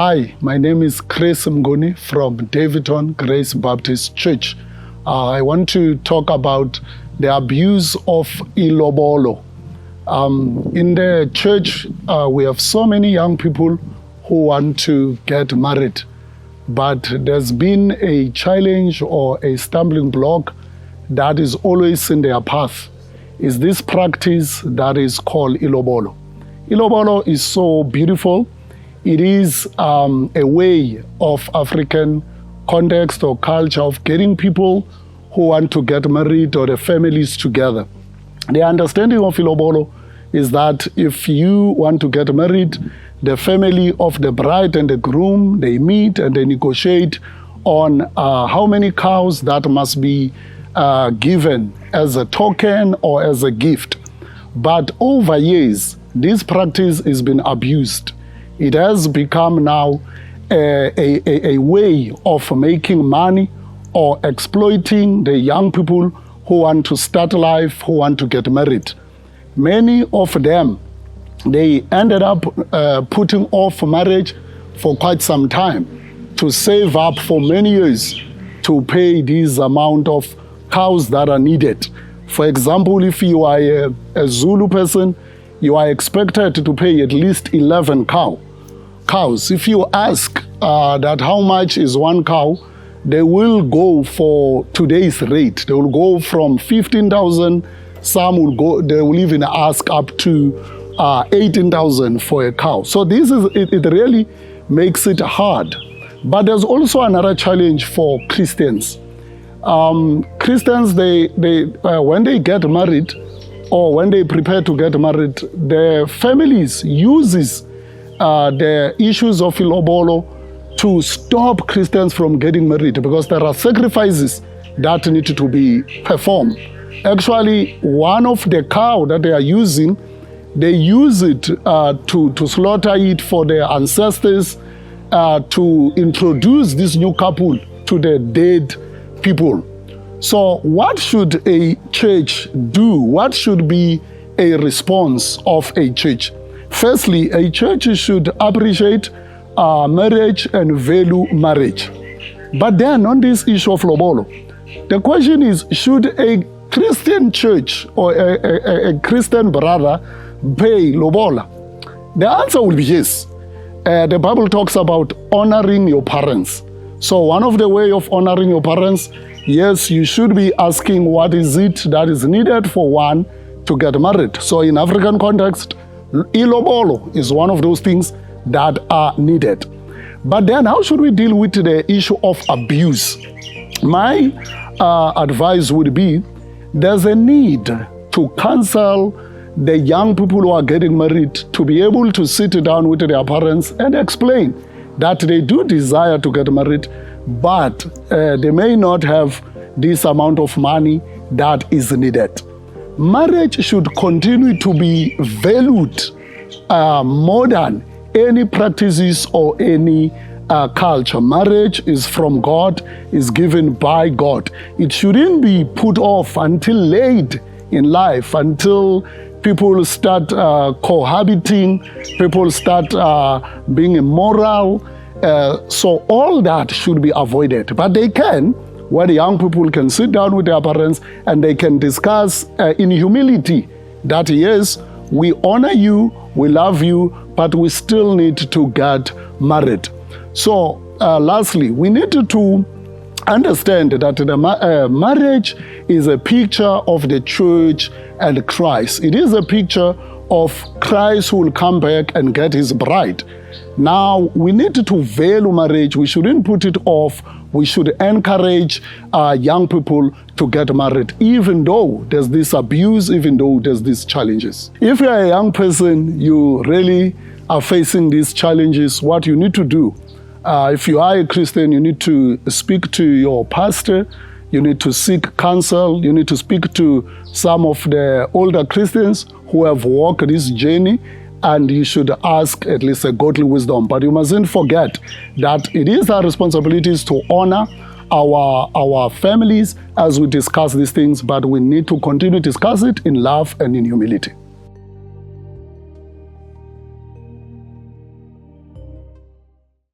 Hi, my name is Chris Mnguni from Davidton Grace Baptist Church. I want to talk about the abuse of Lobola. In the church, we have so many young people who want to get married, but there's been a challenge or a stumbling block that is always in their path. Is this practice that is called Lobola. Lobola is so beautiful. It is a way of African context or culture of getting people who want to get married or the families together. The understanding of Lobola is that if you want to get married, the family of the bride and the groom, they meet and they negotiate on how many cows that must be given as a token or as a gift. But over years, this practice has been abused. It has become now a way of making money or exploiting the young people who want to start life, who want to get married. Many of them, they ended up putting off marriage for quite some time to save up for many years to pay this amount of cows that are needed. For example, if you are a Zulu person, you are expected to pay at least 11 cows. If you ask that how much is one cow, they will go for today's rate. They will go from 15,000. Some will go. They will even ask up to 18,000 for a cow. So this is it really makes it hard. But there's also another challenge for Christians. Christians, they when they get married or when they prepare to get married, their families uses the issues of Lobola to stop Christians from getting married because there are sacrifices that need to be performed. Actually, one of the cow that they are using, they use it to slaughter it for their ancestors, to introduce this new couple to the dead people. So what should a church do? What should be a response of a church? Firstly, a church should appreciate marriage and value marriage. But then on this issue of Lobola, the question is, should a Christian church or a Christian brother pay Lobola? The answer will be yes. The Bible talks about honoring your parents. So one of the way of honoring your parents, yes, you should be asking what is it that is needed for one to get married. So in African context, Lobola is one of those things that are needed. But then how should we deal with the issue of abuse? My advice would be, there's a need to counsel the young people who are getting married to be able to sit down with their parents and explain that they do desire to get married, but they may not have this amount of money that is needed. Marriage should continue to be valued more than any practices or any culture. Marriage is from God, is given by God. It shouldn't be put off until late in life, until people start cohabiting, people start being immoral. So all that should be avoided. But they can, where the young people can sit down with their parents and they can discuss in humility that yes, we honor you, we love you, but we still need to get married. So lastly, we need to understand that the marriage is a picture of the church and Christ. It is a picture of Christ who will come back and get his bride. Now, we need to value marriage. We shouldn't put it off. We should encourage young people to get married, even though there's this abuse, even though there's these challenges. If you're a young person, you really are facing these challenges, what you need to do, if you are a Christian, you need to speak to your pastor, you need to seek counsel, you need to speak to some of the older Christians who have walked this journey, and you should ask at least a godly wisdom. But you mustn't forget that it is our responsibilities to honor our families as we discuss these things, but we need to continue to discuss it in love and in humility.